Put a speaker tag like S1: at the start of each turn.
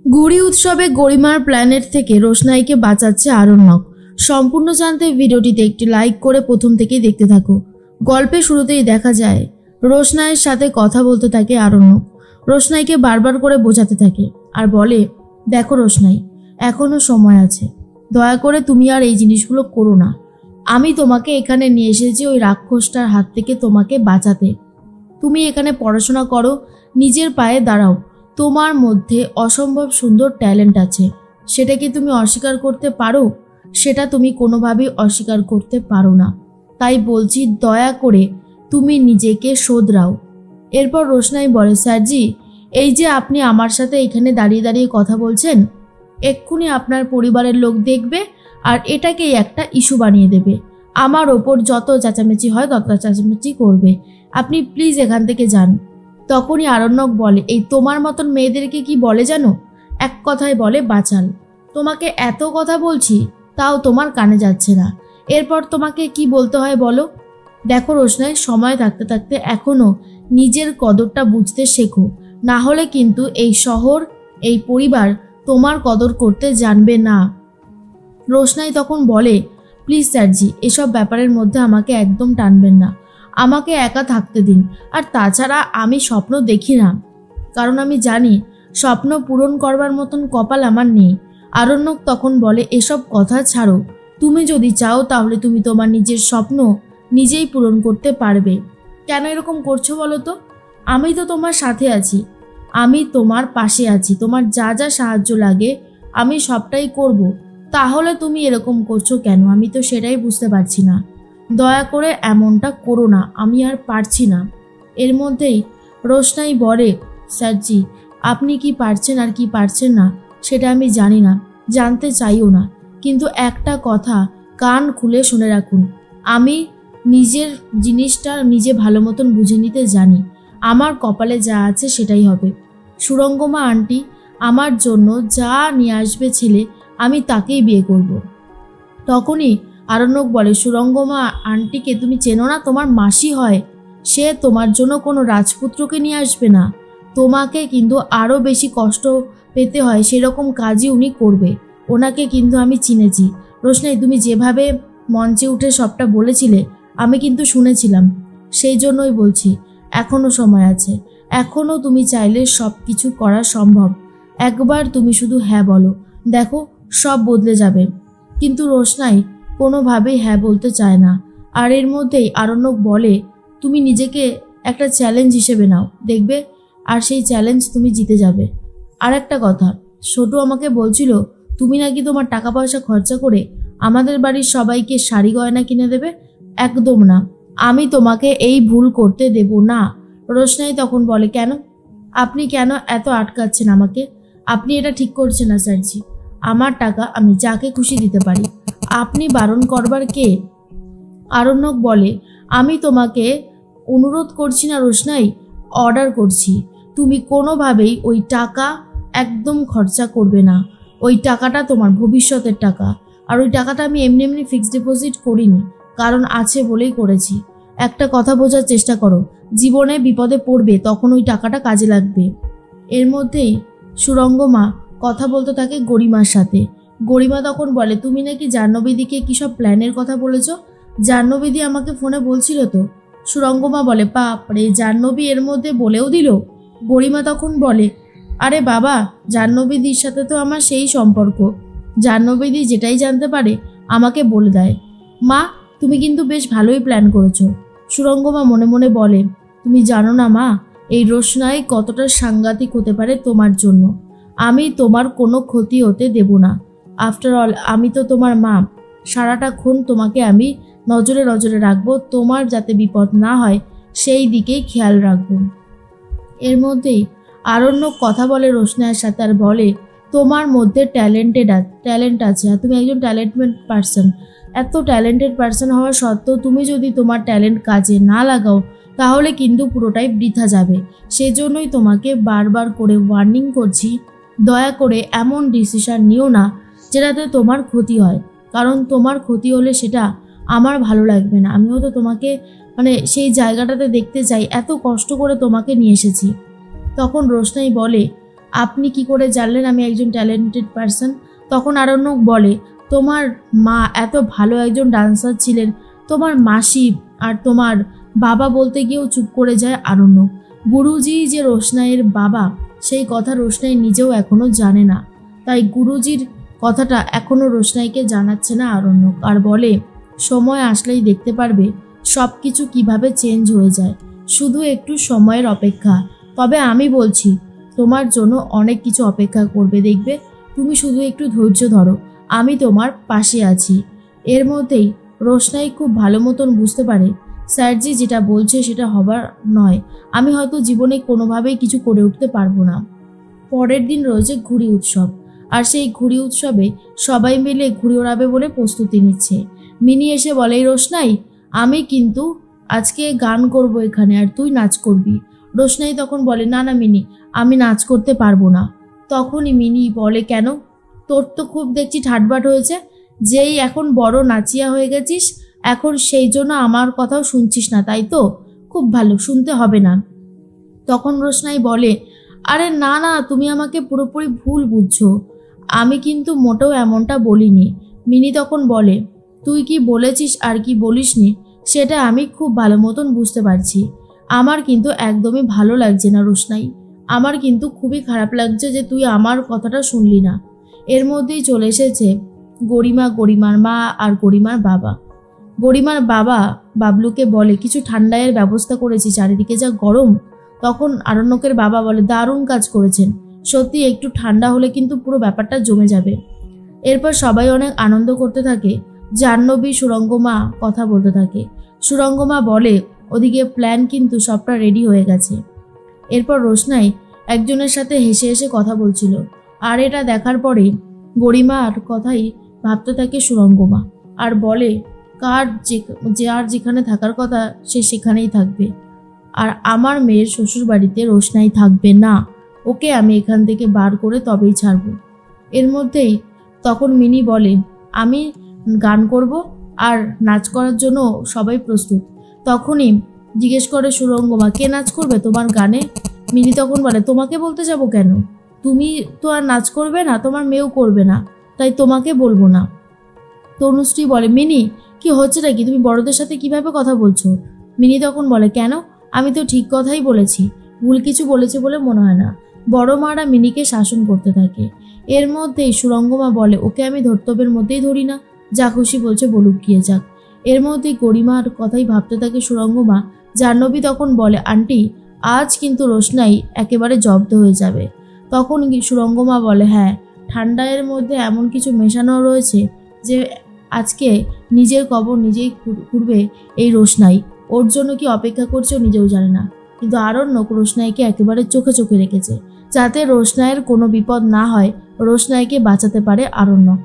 S1: গুড়ি উৎসবে গরিমার প্ল্যানেট থেকে রোশনাইকে বাঁচাচ্ছে আরণ্যক। সম্পূর্ণ জানতে ভিডিওটিতে একটি লাইক করে প্রথম থেকেই দেখতে থাকো। গল্পের শুরুতেই দেখা যায় রোশনাইয়ের সাথে কথা বলতে থাকে আরণ্যক। রোশনাইকে বারবার করে বোঝাতে থাকে আর বলে, দেখো রোশনাই, এখনো সময় আছে, দয়া করে তুমি আর এই জিনিসগুলো করো না। আমি তোমাকে এখানে নিয়ে এসেছি ওই রাক্ষসটার হাত থেকে তোমাকে বাঁচাতে। তুমি এখানে পড়াশোনা করো, নিজের পায়ে দাঁড়াও। তোমার মধ্যে অসম্ভব সুন্দর ট্যালেন্ট আছে, সেটা কি তুমি অস্বীকার করতে পারো? সেটা তুমি কোনোভাবেই অস্বীকার করতে পারো না। তাই বলছি, দয়া করে তুমি নিজেকে শোধরাও। এরপর রোশনাই বলে, স্যারজি, এই যে আপনি আমার সাথে এখানে দাঁড়িয়ে দাঁড়িয়ে কথা বলছেন, এক্ষুনি আপনার পরিবারের লোক দেখবে আর এটাকেই একটা ইস্যু বানিয়ে দেবে। আমার ওপর যত চেঁচামেচি হয় তত চেঁচামেচি করবে। আপনি প্লিজ এখান থেকে যান। তখনই আরণ্যক বলে, এই তোমার মতন মেয়েদেরকে কি বলে জানো? এক কথায় বলে বাচাল। তোমাকে এত কথা বলছি তাও তোমার কানে যাচ্ছে না, এরপর তোমাকে কি বলতে হয় বলো? দেখো রোশনাই, সময় থাকতে থাকতে এখনো নিজের কদরটা বুঝতে শেখো, না হলে কিন্তু এই শহর, এই পরিবার তোমার কদর করতে জানবে না। রোশনাই তখন বলে, প্লিজ স্যারজি, এসব ব্যাপারের মধ্যে আমাকে একদম টানবেন না, আমাকে একা থাকতে দিন। আর তাছাড়া আমি স্বপ্ন দেখি না, কারণ আমি জানি স্বপ্ন পূরণ করবার মতন কপাল আমার নেই। আরণ্যক তখন বলে, এসব কথা ছাড়ো, তুমি যদি চাও তাহলে তুমি তোমার নিজের স্বপ্ন নিজেই পূরণ করতে পারবে। কেন এরকম করছো বলো তো? আমি তো তোমার সাথে আছি, আমি তোমার পাশে আছি, তোমার যা যা সাহায্য লাগে আমি সবটাই করব। তাহলে তুমি এরকম করছো কেন? আমি তো সেটাই বুঝতে পারছি না। দয়া করে এমনটা করো না, আমি আর পারছি না। এর মধ্যেই রোশনাই বলে, স্যারজি, আপনি কি পারছেন আর কি পারছেন না সেটা আমি জানি না, জানতে চাইও না, কিন্তু একটা কথা কান খুলে শুনে রাখুন, আমি নিজের জিনিসটা নিজে ভালো মতন বুঝে নিতে জানি। আমার কপালে যা আছে সেটাই হবে। সুরঙ্গমা আন্টি আমার জন্য যা নিয়ে আসবে ছেলে, আমি তাকেই বিয়ে করব। তখনই আরণ্যক বলে, সুরঙ্গমা আন্টিকে তুমি চেনো না? তোমার মাসি হয়, সে তোমার জন্য কোনো রাজপুত্রকে নিয়ে আসবে না, তোমাকে কিন্তু আরও বেশি কষ্ট পেতে হয় সেরকম কাজই উনি করবে। ওনাকে কিন্তু আমি চিনেছি। রোশনাই, তুমি যেভাবে মঞ্চে উঠে সবটা বলেছিলে আমি কিন্তু শুনেছিলাম, সেই জন্যই বলছি এখনও সময় আছে, এখনও তুমি চাইলে সব কিছু করা সম্ভব। একবার তুমি শুধু হ্যাঁ বলো, দেখো সব বদলে যাবে। কিন্তু রোশনাই কোনোভাবেই হ্যাঁ বলতে চায় না। আর এর মধ্যেই আরণ্যক বলে, তুমি নিজেকে একটা চ্যালেঞ্জ হিসেবে নাও, দেখবে আর সেই চ্যালেঞ্জ তুমি জিতে যাবে। আর একটা কথা, ছোটু আমাকে বলছিল তুমি নাকি তোমার টাকা পয়সা খরচা করে আমাদের বাড়ির সবাইকে শাড়ি গয়না কিনে দেবে। একদম না, আমি তোমাকে এই ভুল করতে দেব না। রোশনাই তখন বলে, কেন? আপনি কেন এত আটকাচ্ছেন আমাকে? আপনি এটা ঠিক করছেন না স্যারজি, আমার টাকা আমি যাকে খুশি দিতে পারি, আপনি বারণ করবার কে? আরণ্যক বলে, আমি তোমাকে অনুরোধ করছি না রোশনাই, অর্ডার করছি, তুমি কোনোভাবেই ওই টাকা একদম খরচা করবে না। ওই টাকাটা তোমার ভবিষ্যতের টাকা, আর ওই টাকাটা আমি এমনি এমনি ফিক্সড ডিপোজিট করিনি, কারণ আছে বলেই করেছি। একটা কথা বোঝার চেষ্টা করো, জীবনে বিপদে পড়বে তখন ওই টাকাটা কাজে লাগবে। এর মধ্যেই সুরঙ্গমা কথা বলতে থাকে গরিমার সাথে। গরিমা তখন বলে, তুমি নাকি জাহ্নবীদিকে কী সব প্ল্যানের কথা বলেছ? জাহ্নবীদি আমাকে ফোনে বলছিল তো। সুরঙ্গমা বলে, বাপরে, জাহ্নবী এর মধ্যে বলেও দিল? গরিমা তখন বলে, আরে বাবা, জাহ্নবীদির সাথে তো আমার সেই সম্পর্ক, জাহ্নবীদি যেটাই জানতে পারে আমাকে বলে দেয়। মা, তুমি কিন্তু বেশ ভালোই প্ল্যান করেছো। সুরঙ্গমা মনে মনে বলে, তুমি জানো না মা, এই রোশনাই কতটা সাংঘাতিক হতে পারে তোমার জন্য। আমি তোমার কোনো ক্ষতি হতে দেব না। আফটার অল আমি তো তোমার মা, সারাটাক্ষণ তোমাকে আমি নজরে নজরে রাখবো, তোমার যাতে বিপদ না হয় সেই দিকেই খেয়াল রাখবো। এর মধ্যেই আরণ্যক কথা বলে রোশনাইয়ের সাথে আর বলে, তোমার মধ্যে ট্যালেন্ট আছে, আর তুমি একজন ট্যালেন্টেড পার্সন। এত ট্যালেন্টেড পার্সন হওয়া সত্ত্বেও তুমি যদি তোমার ট্যালেন্ট কাজে না লাগাও তাহলে কিন্তু পুরোটাই বৃথা যাবে। সেজন্যই তোমাকে বারবার করে ওয়ার্নিং করছি, দয়া করে এমন ডিসিশন নিও না যেটাতে তোমার ক্ষতি হয়, কারণ তোমার ক্ষতি হলে সেটা আমার ভালো লাগবে না। আমিও তো তোমাকে সেই জায়গাটাতে দেখতে চাই, এত কষ্ট করে তোমাকে নিয়ে এসেছি। তখন রোশনাই বলে, আপনি কি করে জানলেন আমি একজন ট্যালেন্টেড পারসন? তখন আরণ্যক বলে, তোমার মা এত ভালো একজন ডান্সার ছিলেন, তোমার মাসি আর তোমার বাবা বলতে গিয়েও চুপ করে যায় আরণ্যক। গুরুজি যে রোশনাইয়ের বাবা সেই কথা রোশনাই নিজেও এখনো জানে না, তাই গুরুজির কথাটা এখনো রোশনাইকে জানাচ্ছে না আরণ্যক, আর বলে সময় আসলেই দেখতে পারবে সব কিছু কীভাবে চেঞ্জ হয়ে যায়, শুধু একটু সময়ের অপেক্ষা। তবে আমি বলছি তোমার জন্য অনেক কিছু অপেক্ষা করবে, দেখবে, তুমি শুধু একটু ধৈর্য ধরো, আমি তোমার পাশে আছি। এর মধ্যেই রোশনাই খুব ভালো মতন বুঝতে পারে স্যারজি যেটা বলছে সেটা হবার নয়, আমি হয়তো জীবনে কোনোভাবেই কিছু করে উঠতে পারবো না। পরের দিন রয়েছে ঘুড়ি উৎসব, আর সেই ঘুড়ি উৎসবে সবাই মিলে ঘুড়ি ওড়াবে বলে প্রস্তুতি নিচ্ছে। মিনি এসে বলে, রোশনাই আমি কিন্তু আজকে গান করব এখানে, আর তুই নাচ করবি। রোশনাই তখন বলে, না না মিনি, আমি নাচ করতে পারবো না। তখনই মিনি বলে, কেন? তোর তো খুব দেখছি ঠাটবাট হয়েছে, যেই এখন বড় নাচিয়া হয়ে গেছিস, এখন সেই জন্য আমার কথাও শুনছিস না, তাই তো? খুব ভালো, শুনতে হবে না। তখন রোশনাই বলে, আরে না না, তুমি আমাকে পুরোপুরি ভুল বুঝছো, আমি কিন্তু মোটেও এমনটা বলিনি। মিনি তখন বলে, তুই কি বলেছিস আর কি বলিসনি সেটা আমি খুব ভালো মতন বুঝতে পারছি। আমার কিন্তু একদমই ভালো লাগছে না রোশনাই, আমার কিন্তু খুবই খারাপ লাগছে যে তুই আমার কথাটা শুনলি না। এর মধ্যেই চলে এসেছে গরিমা, গরিমার মা আর গরিমার বাবা। গরিমার বাবা বাবলুকে বলে, কিছু ঠান্ডায়ের ব্যবস্থা করেছি, চারিদিকে যা গরম। তখন আরণ্যকের বাবা বলে, দারুণ কাজ করেছেন, সত্যি একটু ঠান্ডা হলে কিন্তু পুরো ব্যাপারটা জমে যাবে। এরপর সবাই অনেক আনন্দ করতে থাকে। জাহ্নবী সুরঙ্গমা কথা বলতে থাকে। সুরঙ্গমা বলে, ওদিকে প্ল্যান কিন্তু সবটা রেডি হয়ে গেছে। এরপর রোশনাই একজনের সাথে হেসে হেসে কথা বলছিল, আর এটা দেখার পরে গরিমার কথাই ভাবতে থাকে সুরঙ্গমা, আর বলে, যার যেখানে থাকার কথা সে সেখানেই থাকবে, আর আমার মেয়ের শ্বশুর বাড়িতে রোশনাই থাকবে না, ওকে আমি এখান থেকে বার করে তবেই ছাড়ব। এর মধ্যেই তখন মিনি বলে, আমি গান করব আর নাচ করার জন্য সবাই প্রস্তুত। তখনই জিজ্ঞেস করে সুরঙ্গমা, কে নাচ করবে তোমার গানে? মিনি তখন বলে, তোমাকে বলতে যাব কেন, তুমি তো আর নাচ করবে না, তোমার মেয়েও করবে না, তাই তোমাকে বলবো না। তনুশ্রী বলে, মিনি কি হচ্ছে নাকি, তুমি বড়দের সাথে কিভাবে কথা বলছো? মিনি তখন বলে, কেন, আমি তো ঠিক কথাই বলেছি, ভুল কিছু বলেছে বলে মনে হয় না। বড় মারা মিনিকে শাসন করতে থাকে। এর মধ্যেই সুরঙ্গমা বলে, ওকে আমি ধর্তব্যের মধ্যেই ধরি না, যা খুশি বলছে বলুক গিয়ে যাক। এর মধ্যেই গরিমার কথাই ভাবতে থাকে সুরঙ্গমা। জাহ্নবী তখন বলে, আন্টি আজ কিন্তু রোশনাই একেবারে জব্দ হয়ে যাবে। তখন সুরঙ্গমা বলে, হ্যাঁ, ঠান্ডায়ের মধ্যে এমন কিছু মেশানো রয়েছে যে আজকে নিজের কবর নিজেই খুঁড়বে এই রোশনাই, ওর জন্য কি অপেক্ষা করছে ও নিজেও জানে না। কিন্তু আরণ্যক রোশনাইকে একেবারে চোখে চোখে রেখেছে, যাতে রোশনাইয়ের কোনো বিপদ না হয়, রোশনাইকে বাঁচাতে পারে আরণ্যক।